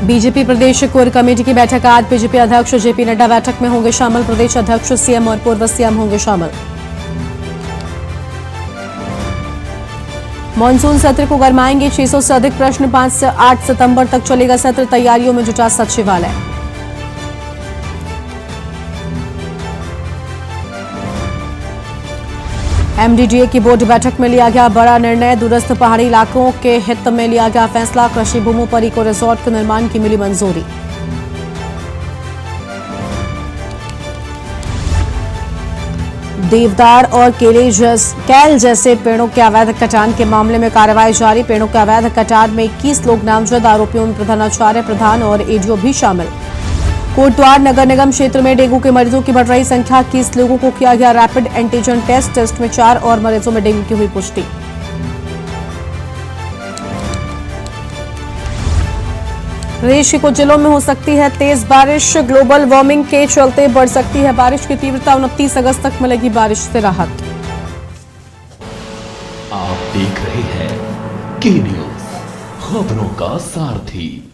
BJP प्रदेश core committee की बैठक आज। बीजेपी अध्यक्ष जेपी नड्डा बैठक में होंगे शामिल। प्रदेश अध्यक्ष सीएम और पूर्व सीएम होंगे शामिल। मानसून सत्र को गरमाएंगे 600 से अधिक प्रश्न। 5 से 8 सितंबर तक चलेगा सत्र। तैयारियों में जुटा सचिवालय। एमडीडीए की बोर्ड बैठक में लिया गया बड़ा निर्णय। दूरस्थ पहाड़ी इलाकों के हित में लिया गया फैसला। कृषि भूमि पर इको रिसोर्ट के निर्माण की मिली मंजूरी। देवदार और कैल जैसे पेड़ों के अवैध कटान के मामले में कार्रवाई जारी। पेड़ों के अवैध कटान में 21 लोग नामजद। आरोपियों में प्रधानाचार्य, प्रधान और एडीओ भी शामिल। कोटद्वार नगर निगम क्षेत्र में डेंगू के मरीजों की बढ़ रही संख्या। 21 लोगों को किया गया रैपिड एंटीजन टेस्ट में 4 और मरीजों में डेंगू की हुई पुष्टि। प्रदेश के कुछ जिलों में हो सकती है तेज बारिश। ग्लोबल वार्मिंग के चलते बढ़ सकती है बारिश की तीव्रता। 29 अगस्त तक मिलेगी बारिश से राहत। आप देख रहे हैं के न्यूज, खबरों का सारथी।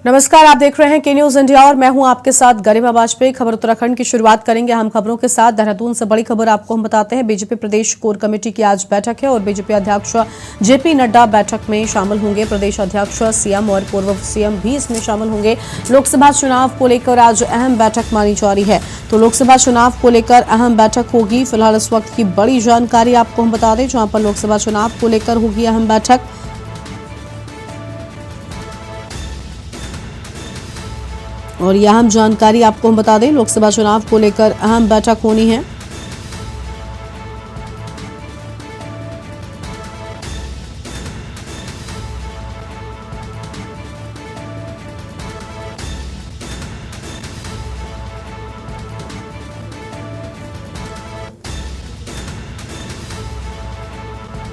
नमस्कार, आप देख रहे हैं के न्यूज इंडिया और मैं हूं आपके साथ गरिमा वाजपेयी। खबर उत्तराखंड की शुरुआत करेंगे हम खबरों के साथ। देहरादून से बड़ी खबर आपको हम बताते हैं। बीजेपी प्रदेश कोर कमेटी की आज बैठक है और बीजेपी अध्यक्ष जेपी नड्डा बैठक में शामिल होंगे। प्रदेश अध्यक्ष सीएम और पूर्व सीएम भी इसमें शामिल होंगे। लोकसभा चुनाव को लेकर आज अहम बैठक मानी जा रही है, तो लोकसभा चुनाव को लेकर अहम बैठक होगी। फिलहाल इस वक्त की बड़ी जानकारी आपको हम बता दें, जहां पर लोकसभा चुनाव को लेकर होगी अहम बैठक। और यह अहम जानकारी आपको हम बता दें, लोकसभा चुनाव को लेकर अहम बैठक होनी है।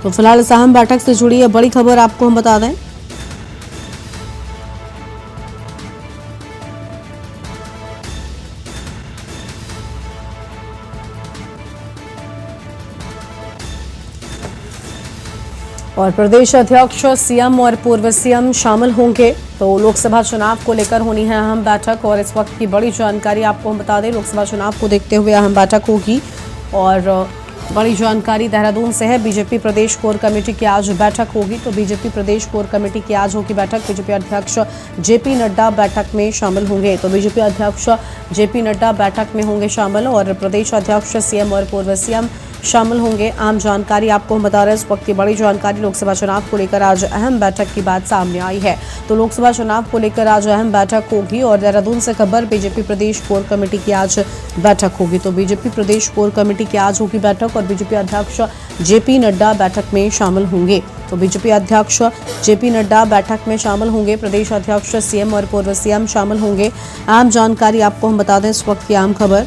तो फिलहाल इस अहम बैठक से जुड़ी है बड़ी खबर आपको हम बता दें। और प्रदेश अध्यक्ष सीएम और पूर्व सीएम शामिल होंगे। तो लोकसभा चुनाव को लेकर होनी है अहम बैठक और इस वक्त की बड़ी जानकारी आपको हम बता दें। लोकसभा चुनाव को देखते हुए अहम बैठक होगी और बड़ी जानकारी देहरादून से है। बीजेपी प्रदेश कोर कमेटी की आज बैठक होगी। तो बीजेपी प्रदेश कोर कमेटी की आज होगी बैठक। बीजेपी अध्यक्ष जेपी नड्डा बैठक में शामिल होंगे। तो बीजेपी अध्यक्ष जेपी नड्डा बैठक में होंगे शामिल और प्रदेश अध्यक्ष सीएम और पूर्व सीएम शामिल होंगे। आम जानकारी आपको हम बता रहे हैं। इस वक्त की बड़ी जानकारी लोकसभा चुनाव को लेकर आज अहम बैठक की बात सामने आई है। तो लोकसभा चुनाव को लेकर आज अहम बैठक होगी और देहरादून से खबर, बीजेपी प्रदेश कोर कमेटी की आज बैठक होगी। तो बीजेपी प्रदेश कोर कमेटी की आज होगी बैठक और बीजेपी अध्यक्ष जेपी नड्डा बैठक में शामिल होंगे। तो बीजेपी अध्यक्ष जेपी नड्डा बैठक में शामिल होंगे। प्रदेश अध्यक्ष सीएम और पूर्व सीएम शामिल होंगे। आम जानकारी आपको हम बता दें, इस वक्त की आम खबर।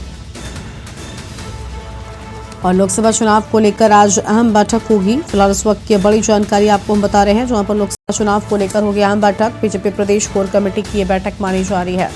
और लोकसभा चुनाव को लेकर आज अहम बैठक होगी। फिलहाल इस वक्त की बड़ी जानकारी आपको हम बता रहे हैं, जहां पर लोकसभा चुनाव को लेकर होगी अहम बैठक। बीजेपी प्रदेश कोर कमेटी की ये बैठक मानी जा रही है।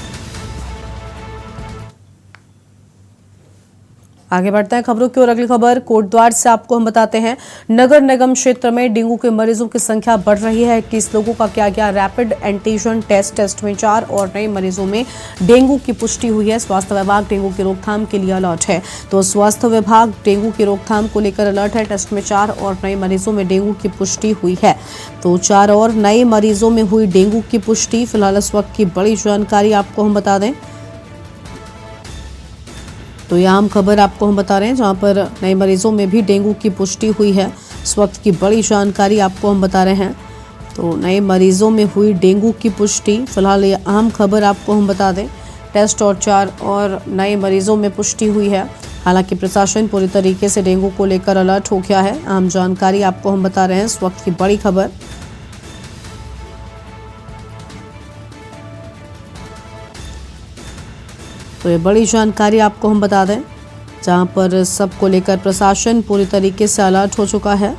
आगे बढ़ते हैं खबरों की ओर। अगली खबर कोटद्वार से आपको हम बताते हैं। नगर निगम क्षेत्र में डेंगू के मरीजों की संख्या बढ़ रही है। 21 लोगों का किया गया रैपिड एंटीजन टेस्ट में 4 और नए मरीजों में डेंगू की पुष्टि हुई है। स्वास्थ्य विभाग डेंगू की रोकथाम के लिए अलर्ट है। तो स्वास्थ्य विभाग डेंगू की रोकथाम को लेकर अलर्ट है। टेस्ट में 4 और नए मरीजों में डेंगू की पुष्टि हुई है। तो 4 और नए मरीजों में हुई डेंगू की पुष्टि। फिलहाल इस वक्त की बड़ी जानकारी आपको हम बता दें। तो यह आम खबर आपको हम बता रहे हैं, जहां पर नए मरीजों में भी डेंगू की पुष्टि हुई है। इस वक्त की बड़ी जानकारी आपको हम बता रहे हैं। तो नए मरीजों में हुई डेंगू की पुष्टि। फिलहाल ये अहम खबर आपको हम बता दें। टेस्ट और 4 और नए मरीजों में पुष्टि हुई है। हालांकि प्रशासन पूरी तरीके से डेंगू को लेकर अलर्ट हो गया है। आम जानकारी आपको हम बता रहे हैं, इस वक्त की बड़ी खबर। तो ये बड़ी जानकारी आपको हम बता दें, जहां पर सबको लेकर प्रशासन पूरी तरीके से अलर्ट हो चुका है।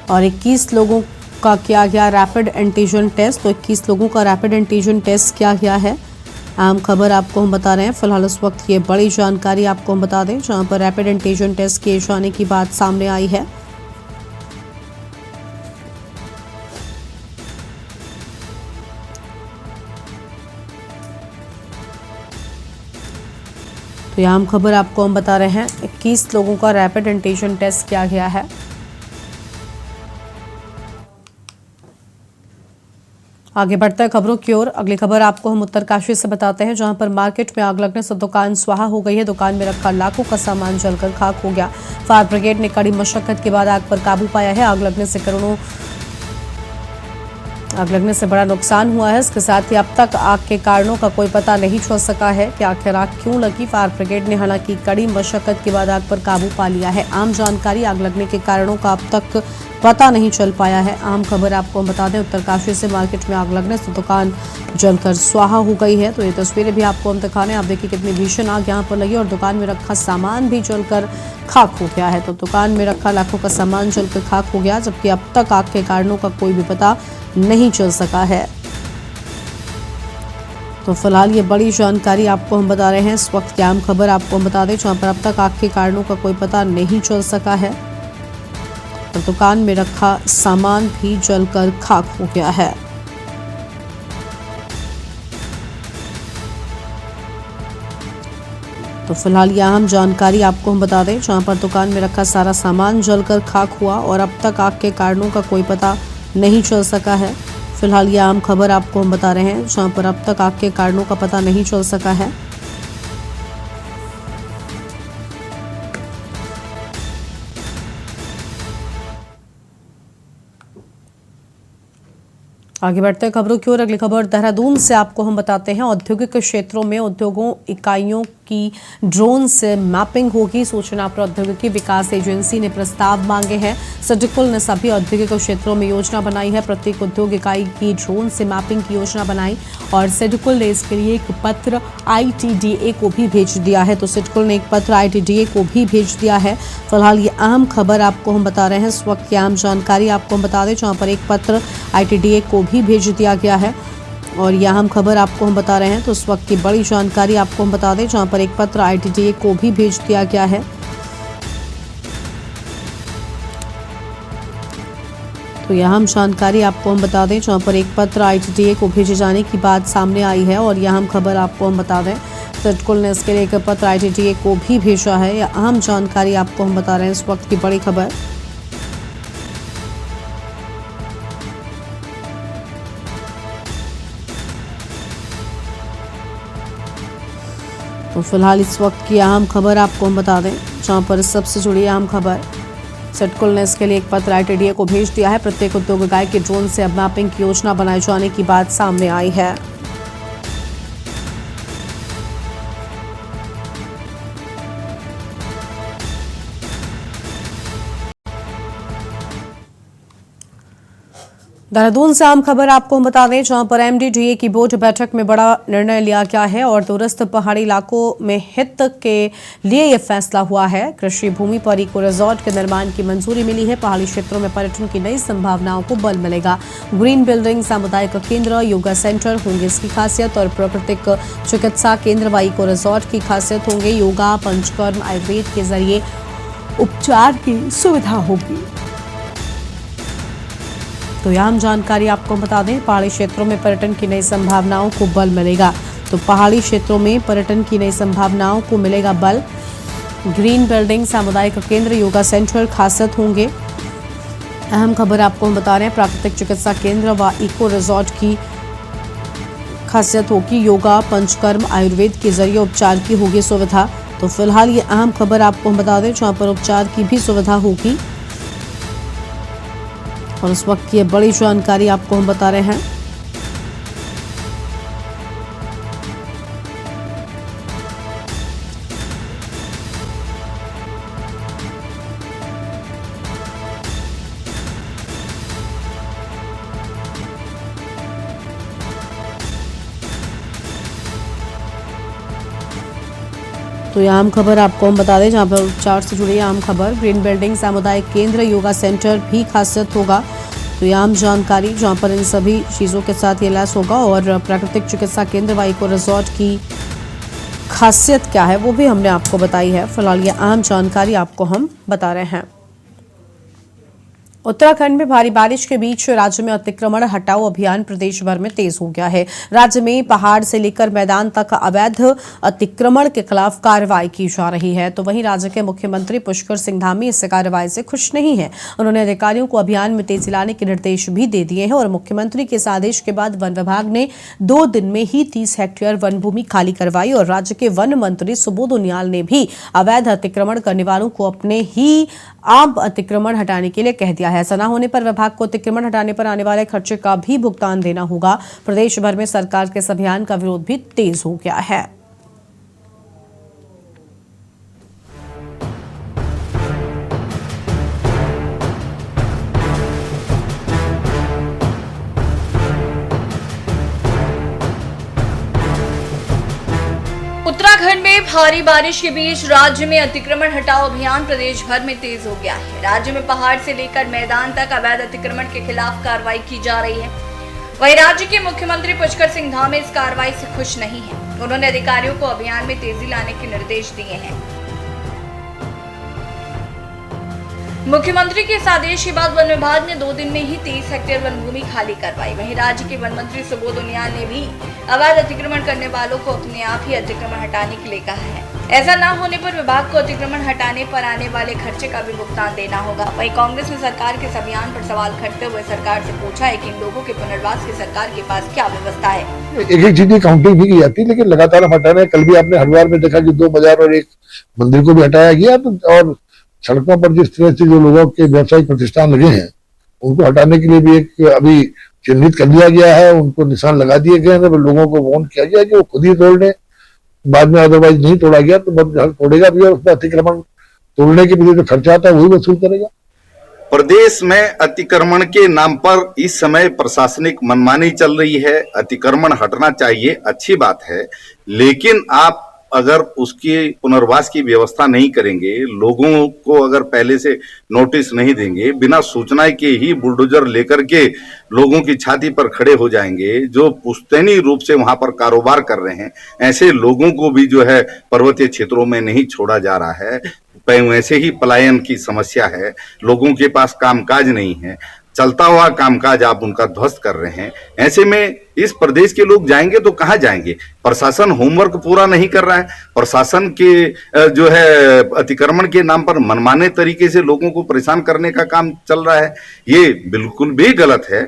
और 21 लोगों का किया गया रैपिड एंटीजन टेस्ट। तो 21 लोगों का रैपिड एंटीजन टेस्ट किया गया है। अहम खबर आपको हम बता रहे हैं। फिलहाल इस वक्त ये बड़ी जानकारी आपको हम बता दें, जहां पर रैपिड एंटीजन टेस्ट किए जाने की बात सामने आई है। तो यह अहम खबर आपको हम बता रहे हैं, 21 लोगों का रैपिड एंटीजन टेस्ट किया गया है। आगे बढ़ते हैं खबरों की ओर। अगली खबर आपको हम उत्तरकाशी से बताते हैं, जहां पर मार्केट में आग लगने से दुकान स्वाहा हो गई है। दुकान में रखा लाखों का सामान जलकर खाक हो गया। फायर ब्रिगेड ने कड़ी मशक्कत के बाद आग पर काबू पाया है। आग लगने से बड़ा नुकसान हुआ है। इसके साथ ही अब तक आग के कारणों का कोई पता नहीं चल सका है कि आखिर आग क्यों लगी। फायर ब्रिगेड ने हालांकि कड़ी मशक्कत के बाद आग पर काबू पा लिया है। आम जानकारी, आग लगने के कारणों का अब तक पता नहीं चल पाया है। आम खबर आपको हम बता दें, उत्तरकाशी से मार्केट में आग लगने से दुकान जलकर स्वाहा हो गई है। तो ये तस्वीरें भी आपको हम दिखा रहे हैं। आप देखिए कितनी भीषण आग यहाँ पर लगी और दुकान में रखा सामान भी जलकर खाक हो गया है। तो दुकान में रखा लाखों का सामान जलकर खाक हो गया, जबकि अब तक आग के कारणों का कोई भी पता नहीं चल सका है। तो फिलहाल ये बड़ी जानकारी आपको हम बता रहे हैं। इस वक्त की आम खबर आपको हम बता दें, जहां पर अब तक आग के कारणों का कोई पता नहीं चल सका है और दुकान में रखा सामान भी जलकर खाक हो गया है। तो फिलहाल ये अहम जानकारी आपको हम बता दें, जहां पर दुकान में रखा सारा सामान जलकर खाक हुआ और अब तक आग के कारणों का कोई पता नहीं चल सका है। फिलहाल ये आम खबर आपको हम बता रहे हैं, जहां पर अब तक आग के कारणों का पता नहीं चल सका है। आगे बढ़ते हैं खबरों की ओर। अगली खबर देहरादून से आपको हम बताते हैं। औद्योगिक क्षेत्रों में उद्योगों इकाइयों की ड्रोन से मैपिंग होगी। सूचना प्रौद्योगिकी विकास एजेंसी ने प्रस्ताव मांगे हैं। सिडकुल ने सभी औद्योगिक क्षेत्रों में योजना बनाई है। प्रत्येक उद्योग इकाई की ड्रोन से मैपिंग की योजना बनाई और सिडकुल ने इसके लिए एक पत्र ITDA को भी भेज दिया है। तो सिडकुल ने एक पत्र ITDA को भी भेज दिया है। फिलहाल ये अहम खबर आपको हम बता रहे हैं। इस वक्त की अहम जानकारी आपको हम बता दें, जहाँ पर एक पत्र ITDA को भी भेज दिया गया है और यह अहम खबर आपको हम बता रहे हैं। तो इस वक्त की बड़ी जानकारी आपको हम बता दें, जहां पर एक पत्र ITDA को भी भेज दिया गया है। तो यह अहम जानकारी आपको हम बता दें, जहां पर एक पत्र ITDA को भेजे जाने की बात सामने आई है और यह अहम खबर आपको हम बता दें, सिडकुल ने इसके लिए एक पत्र ITDA को भी भेजा है। यह अहम जानकारी आपको हम बता रहे हैं। इस वक्त की बड़ी खबर। तो फिलहाल इस वक्त की अहम खबर आपको हम बता दें, जहां पर सबसे जुड़ी अहम खबर, सिडकुल ने इसके लिए एक पत्र ITDA को भेज दिया है। प्रत्येक उद्योग इकाई के ड्रोन से अब मैपिंग की योजना बनाए जाने की बात सामने आई है। देहरादून से आम खबर आपको हम बता दें, जहां पर MDDA की बोर्ड बैठक में बड़ा निर्णय लिया गया है और दूरस्थ पहाड़ी इलाकों में हित के लिए यह फैसला हुआ है। कृषि भूमि पर इको रिजॉर्ट के निर्माण की मंजूरी मिली है। पहाड़ी क्षेत्रों में पर्यटन की नई संभावनाओं को बल मिलेगा। ग्रीन बिल्डिंग, सामुदायिक केंद्र, योगा सेंटर होंगे इसकी खासियत और प्राकृतिक चिकित्सा केंद्र व इको रिजॉर्ट की खासियत होंगे। योगा, पंचकर्म, आयुर्वेद के जरिए उपचार की सुविधा होगी। तो यह हम जानकारी आपको बता दें, पहाड़ी क्षेत्रों में पर्यटन की नई संभावनाओं को बल मिलेगा। तो पहाड़ी क्षेत्रों में पर्यटन की नई संभावनाओं को मिलेगा बल। ग्रीन बिल्डिंग, सामुदायिक केंद्र, योगा सेंटर खासियत होंगे। अहम खबर आपको हम बता रहे हैं, प्राकृतिक चिकित्सा केंद्र व इको रिजॉर्ट की खासियत होगी। योगा, पंचकर्म, आयुर्वेद के जरिए उपचार की होगी सुविधा। तो फिलहाल ये अहम खबर आपको हम बता दें, जहाँ पर उपचार की भी सुविधा होगी और उस वक्त की बड़ी जानकारी आपको हम बता रहे हैं। तो ये अहम खबर आपको हम बता दें, जहां पर उपचार से जुड़ी अहम खबर। ग्रीन बिल्डिंग सामुदायिक केंद्र योगा सेंटर भी खासियत होगा। तो ये आम जानकारी, जहां पर इन सभी चीज़ों के साथ ये लैस होगा। और प्राकृतिक चिकित्सा केंद्र व इको रिजॉर्ट की खासियत क्या है वो भी हमने आपको बताई है। फिलहाल ये अहम जानकारी आपको हम बता रहे हैं। उत्तराखंड में भारी बारिश के बीच राज्य में अतिक्रमण हटाओ अभियान प्रदेश भर में तेज हो गया है। राज्य में पहाड़ से लेकर मैदान तक अवैध अतिक्रमण के खिलाफ कार्रवाई की जा रही है। तो वहीं राज्य के मुख्यमंत्री पुष्कर सिंह धामी इस कार्रवाई से खुश नहीं है। उन्होंने अधिकारियों को अभियान में तेजी लाने के निर्देश भी दे दिए हैं। और मुख्यमंत्री के इस आदेश के बाद वन विभाग ने 2 दिन में ही 30 हेक्टेयर वन भूमि खाली करवाई। और राज्य के वन मंत्री सुबोध उनियाल ने भी अवैध अतिक्रमण करने वालों को अपने ही आप अतिक्रमण हटाने के लिए कह दिया है। ऐसा न होने पर विभाग को अतिक्रमण हटाने पर आने वाले खर्चे का भी भुगतान देना होगा। प्रदेश भर में सरकार के इस अभियान का विरोध भी तेज हो गया है। उत्तराखंड में भारी बारिश के बीच राज्य में अतिक्रमण हटाओ अभियान प्रदेश भर में तेज हो गया है। राज्य में पहाड़ से लेकर मैदान तक अवैध अतिक्रमण के खिलाफ कार्रवाई की जा रही है। वहीं राज्य के मुख्यमंत्री पुष्कर सिंह धामी इस कार्रवाई से खुश नहीं है। उन्होंने अधिकारियों को अभियान में तेजी लाने के निर्देश दिए हैं। मुख्यमंत्री के इस आदेश के बाद वन विभाग ने 2 दिन में ही 30 हेक्टेयर वन भूमि खाली करवाई। वहीं राज्य के वन मंत्री सुबोध उनियाल ने भी अवैध अतिक्रमण करने वालों को अपने आप ही अतिक्रमण हटाने के लिए कहा है। ऐसा न होने पर विभाग को अतिक्रमण हटाने पर आने वाले खर्चे का भी भुगतान देना होगा। वहीं कांग्रेस ने सरकार के इस अभियान पर सवाल करते हुए सरकार से पूछा है कि इन लोगों के पुनर्वास की सरकार के पास क्या व्यवस्था है। एक चीज की काउंटिंग भी की जाती है, लेकिन लगातार हम हटा रहे हैं। कल भी आपने हरिद्वार में देखा कि 2 बाजार और एक मंदिर को भी हटाया गया। और सड़कों पर जिस तरह से जो लोगों के व्यवसायिक प्रतिष्ठान लगे हैं उनको हटाने के लिए भी एक अभी चिन्हित कर दिया गया है। उनको निशान लगा दिए गए हैं। लोगों को वार्न किया गया कि वो खुद ही तोड़ लें। बाद में अदरवाइज नहीं तोड़ा गया तो तोड़ेगा भी और उसमें अतिक्रमण तोड़ने के लिए जो खर्चा आता है वही वसूल करेगा। प्रदेश में अतिक्रमण के नाम पर इस समय प्रशासनिक मनमानी चल रही है। अतिक्रमण हटना चाहिए, अच्छी बात है, लेकिन आप अगर उसकी पुनर्वास की व्यवस्था नहीं करेंगे, लोगों को अगर पहले से नोटिस नहीं देंगे, बिना सूचना के ही बुलडोजर लेकर के लोगों की छाती पर खड़े हो जाएंगे, जो पुश्तैनी रूप से वहां पर कारोबार कर रहे हैं, ऐसे लोगों को भी जो है पर्वतीय क्षेत्रों में नहीं छोड़ा जा रहा है। वैसे ही पलायन की समस्या है, लोगों के पास कामकाज नहीं है, चलता हुआ कामकाज आप उनका ध्वस्त कर रहे हैं। ऐसे में इस प्रदेश के लोग जाएंगे तो कहां जाएंगे? प्रशासन होमवर्क पूरा नहीं कर रहा है। प्रशासन के जो है अतिक्रमण के नाम पर मनमाने तरीके से लोगों को परेशान करने का काम चल रहा है। ये बिल्कुल भी गलत है।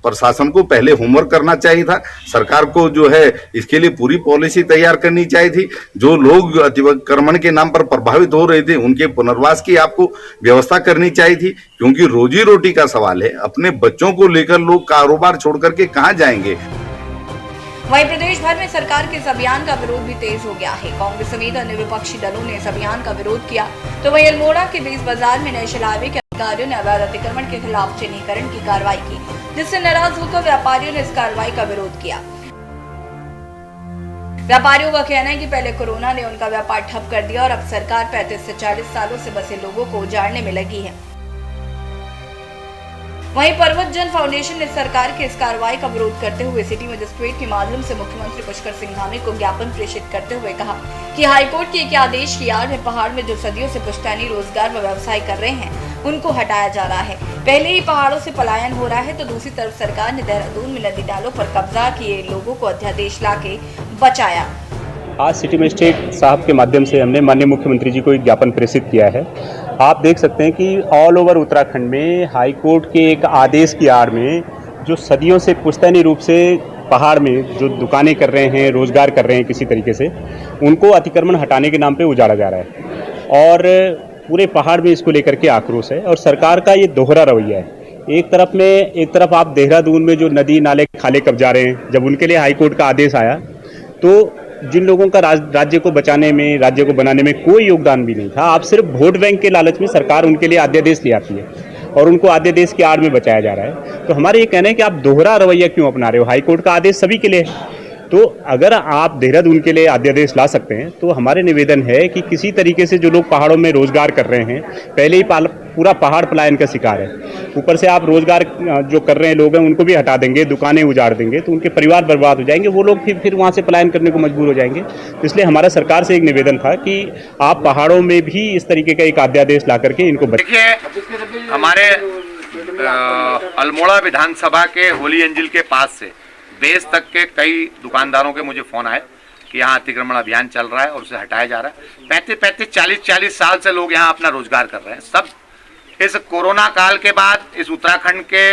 प्रशासन को पहले होमवर्क करना चाहिए था। सरकार को जो है इसके लिए पूरी पॉलिसी तैयार करनी चाहिए थी। जो लोग अतिक्रमण के नाम पर प्रभावित हो रहे थे उनके पुनर्वास की आपको व्यवस्था करनी चाहिए थी, क्योंकि रोजी रोटी का सवाल है। अपने बच्चों को लेकर लोग कारोबार छोड़ करके कहां जाएंगे? वहीं प्रदेश भर में सरकार के इस अभियान का विरोध भी तेज हो गया है। कांग्रेस समेत अन्य विपक्षी दलों ने इस अभियान का विरोध किया। तो वहीं अल्मोड़ा के 20 बाजार में नेशनल हाईवे के अधिकारियों ने अवैध अतिक्रमण के खिलाफ चिन्हीकरण की कार्रवाई की, जिससे नाराज होकर व्यापारियों ने इस कार्रवाई का विरोध किया। व्यापारियों का कहना है कि पहले कोरोना ने उनका व्यापार ठप कर दिया और अब सरकार 35 से 40 सालों से बसे लोगों को उजाड़ने में लगी है। वहीं पर्वत जन फाउंडेशन ने सरकार के इस कार्रवाई का विरोध करते हुए सिटी मजिस्ट्रेट के माध्यम से मुख्यमंत्री पुष्कर सिंह धामी को ज्ञापन प्रेषित करते हुए कहा कि हाईकोर्ट के एक आदेश की आड़ में पहाड़ में जो सदियों से पुश्तैनी रोजगार व व्यवसाय कर रहे हैं उनको हटाया जा रहा है। पहले ही पहाड़ों से पलायन हो रहा है तो दूसरी तरफ सरकार ने देहरादून में नदी नालों पर कब्जा किए लोगों को अध्यादेश लाके बचाया। आज सिटी मजिस्ट्रेट साहब के माध्यम से हमने माननीय मुख्यमंत्री जी को एक ज्ञापन प्रेषित किया है। आप देख सकते हैं कि ऑल ओवर उत्तराखंड में हाई कोर्ट के एक आदेश की आड़ में जो सदियों से पुश्तैनी रूप से पहाड़ में जो दुकानें कर रहे हैं, रोजगार कर रहे हैं किसी तरीके से, उनको अतिक्रमण हटाने के नाम पे उजाड़ा जा रहा है और पूरे पहाड़ में इसको लेकर के आक्रोश है। और सरकार का ये दोहरा रवैया है। एक तरफ आप देहरादून में जो नदी नाले खाले कब्जा रहे हैं, जब उनके लिए हाई कोर्ट का आदेश आया तो जिन लोगों का राज्य को बचाने में, राज्य को बनाने में कोई योगदान भी नहीं था। आप सिर्फ वोट बैंक के लालच में सरकार उनके लिए अध्यादेश ले आती है और उनको अध्यादेश की आड़ में बचाया जा रहा है। तो हमारे ये कहना है कि आप दोहरा रवैया क्यों अपना रहे हो? हाई कोर्ट का आदेश सभी के लिए है। तो अगर आप देहरादून के लिए अध्यादेश ला सकते हैं तो हमारे निवेदन है कि किसी तरीके से जो लोग पहाड़ों में रोजगार कर रहे हैं, पहले ही पूरा पहाड़ पलायन का शिकार है, ऊपर से आप रोजगार जो कर रहे हैं लोग हैं उनको भी हटा देंगे, दुकानें उजाड़ देंगे, तो उनके परिवार बर्बाद हो जाएंगे, वो लोग फिर वहाँ से पलायन करने को मजबूर हो जाएंगे। तो इसलिए हमारा सरकार से एक निवेदन था कि आप पहाड़ों में भी इस तरीके का एक अध्यादेश ला करके इनको देखिए, हमारे अल्मोड़ा विधानसभा के होली एंजिल के पास से बेस तक के कई दुकानदारों के मुझे फोन आए कि यहाँ अतिक्रमण अभियान चल रहा है और उसे हटाया जा रहा है। 35-40 साल से लोग यहाँ अपना रोजगार कर रहे हैं। सब इस कोरोना काल के बाद इस उत्तराखंड के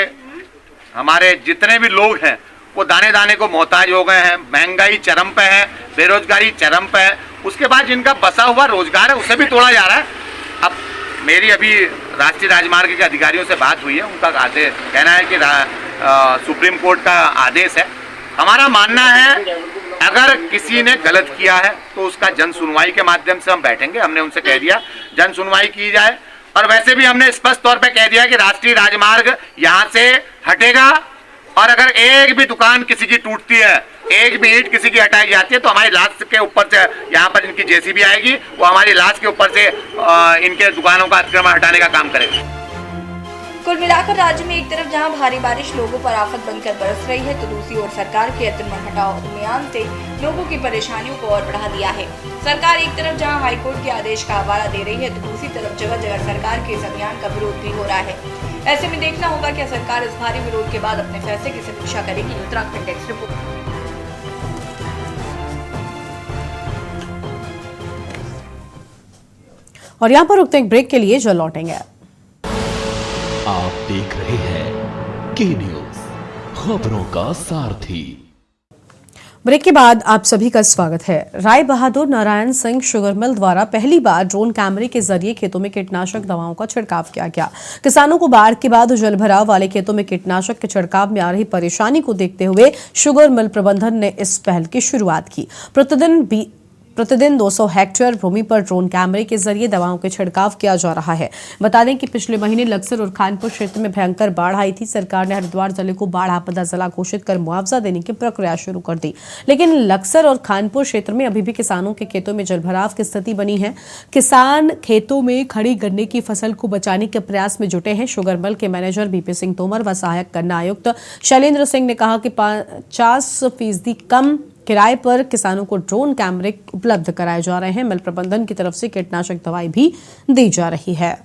हमारे जितने भी लोग हैं वो दाने दाने को मोहताज हो गए हैं। महंगाई चरम पे है, बेरोजगारी चरम पे है, उसके बाद जिनका बसा हुआ रोजगार है उसे भी तोड़ा जा रहा है। अब मेरी अभी राष्ट्रीय राजमार्ग के अधिकारियों से बात हुई है, उनका कहना है कि सुप्रीम कोर्ट का आदेश है। हमारा मानना है अगर किसी ने गलत किया है तो उसका जन सुनवाई के माध्यम से हम बैठेंगे। हमने उनसे कह दिया जन सुनवाई की जाए, और वैसे भी हमने स्पष्ट तौर पे कह दिया कि राष्ट्रीय राजमार्ग यहाँ से हटेगा, और अगर एक भी दुकान किसी की टूटती है, एक भी ईंट किसी की हटाई जाती है तो हमारी लाश के ऊपर से यहाँ पर इनकी जेसीबी आएगी, वो हमारी लाश के ऊपर से इनके दुकानों का अतिक्रमण हटाने का काम करेगी। कुल मिलाकर राज्य में एक तरफ जहां भारी बारिश लोगों पर आफत बनकर बरस रही है, तो दूसरी ओर सरकार के अतिक्रमण हटाओ अभियान से लोगों की परेशानियों को और बढ़ा दिया है। सरकार एक तरफ जहां हाईकोर्ट के आदेश का हवाला दे रही है, तो दूसरी तरफ जगह जगह सरकार के इस अभियान का विरोध भी हो रहा है। ऐसे में देखना होगा कि सरकार इस भारी विरोध के बाद अपने फैसले की समीक्षा करेगी। Uttarakhand desk report. और यहाँ पर रुकते एक ब्रेक के लिए, जो लौटेंगे। आप देख रहे हैं के न्यूज, खबरों का सारथी। ब्रेक के बाद आप सभी का स्वागत है। राय बहादुर नारायण सिंह शुगर मिल द्वारा पहली बार ड्रोन कैमरे के जरिए खेतों में कीटनाशक दवाओं का छिड़काव किया गया। किसानों को बाढ़ के बाद जलभराव वाले खेतों में कीटनाशक के छिड़काव में आ रही परेशानी को देखते हुए शुगर मिल प्रबंधन ने इस पहल की शुरुआत की। प्रतिदिन 200 हेक्टेयर भूमि पर ड्रोन कैमरे के जरिए दवाओं के छिड़काव किया जा रहा है। बता दें कि पिछले महीने लक्सर और खानपुर क्षेत्र में भयंकर बाढ़ आई थी। सरकार ने हरिद्वार जिले को बाढ़ आपदा जिला घोषित कर मुआवजा देने की प्रक्रिया शुरू कर दी, लेकिन लक्सर और खानपुर क्षेत्र में अभी भी किसानों के खेतों में जलभराव की स्थिति बनी है। किसान खेतों में खड़ी गन्ने की फसल को बचाने के प्रयास में जुटे हैं। शुगर मिल के मैनेजर बीपी सिंह तोमर व सहायक गन्ना आयुक्त शैलेंद्र सिंह ने कहा कि 50% कम किराए पर किसानों को ड्रोन कैमरे उपलब्ध कराए जा रहे हैं। मिल प्रबंधन की तरफ से कीटनाशक दवाई भी दी जा रही है।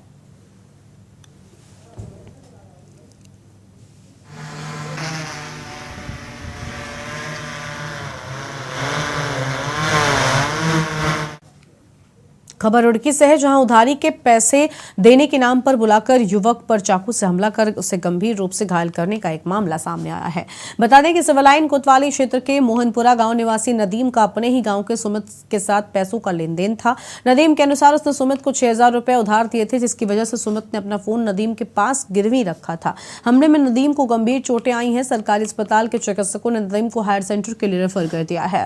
खबर रुड़की से है, जहां उधारी के पैसे देने के नाम पर बुलाकर युवक पर चाकू से हमला कर उसे गंभीर रूप से घायल करने का एक मामला सामने आया है। बता दें कि सिविल लाइन कोतवाली क्षेत्र के मोहनपुरा गांव निवासी नदीम का अपने ही गांव के सुमित के साथ पैसों का लेन देन था। नदीम के अनुसार उसने सुमित को 6000 रुपए उधार दिए थे, जिसकी वजह से सुमित ने अपना फोन नदीम के पास गिरवी रखा था। हमले में नदीम को गंभीर चोटें आई हैं। सरकारी अस्पताल के चिकित्सकों ने नदीम को हायर सेंटर के लिए रेफर कर दिया है।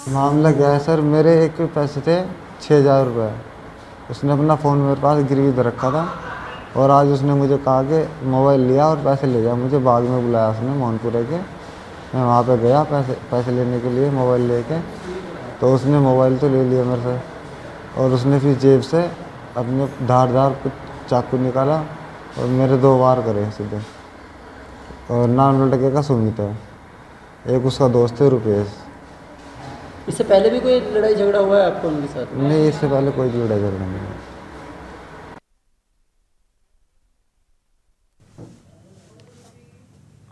मामला क्या है सर, मेरे एक पैसे थे 6000 रुपये। उसने अपना फ़ोन मेरे पास गिरवी दे रखा था, और आज उसने मुझे कहा कि मोबाइल लिया और पैसे ले जा। मुझे बाग में बुलाया उसने मोहनपुरे के। मैं वहाँ पे गया पैसे लेने के लिए मोबाइल लेके, तो उसने मोबाइल तो ले लिया मेरे से, और उसने फिर जेब से अपने धारदार कुछ चाकू निकाला और मेरे 2 वार करे सीधे। और नाम लड़के का सुमित है, एक उसका दोस्त है रुपेश। इससे पहले भी कोई लड़ाई झगड़ा हुआ है आपको उनके साथ? नहीं, इससे पहले कोई लड़ाई झगड़ा नहीं है।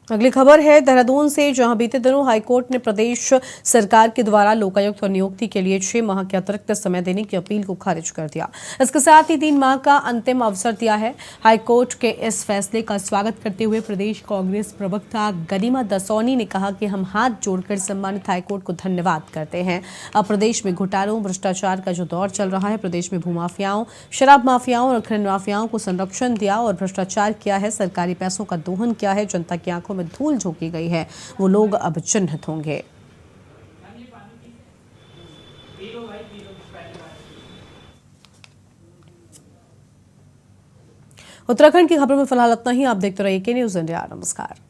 अगली खबर है देहरादून से, जहां बीते दिनों हाईकोर्ट ने प्रदेश सरकार के द्वारा लोकायुक्त नियुक्ति के लिए 6 माह के अतिरिक्त समय देने की अपील को खारिज कर दिया। इसके साथ ही 3 माह का अंतिम अवसर दिया है। हाईकोर्ट के इस फैसले का स्वागत करते हुए प्रदेश कांग्रेस प्रवक्ता गनीमा दसौनी ने कहा कि हम हाथ जोड़कर सम्मानित हाईकोर्ट को धन्यवाद करते हैं। अब प्रदेश में घोटालों, भ्रष्टाचार का जो दौर चल रहा है, प्रदेश में भूमाफियाओं, शराब माफियाओं और खनन माफियाओं को संरक्षण दिया और भ्रष्टाचार किया है, सरकारी पैसों का दोहन किया है, जनता की आंखों धूल झोंकी गई है, वो लोग अब चिन्हित होंगे। उत्तराखंड की खबरों में फिलहाल इतना ही। आप देखते रहिए के न्यूज़ इंडिया। नमस्कार।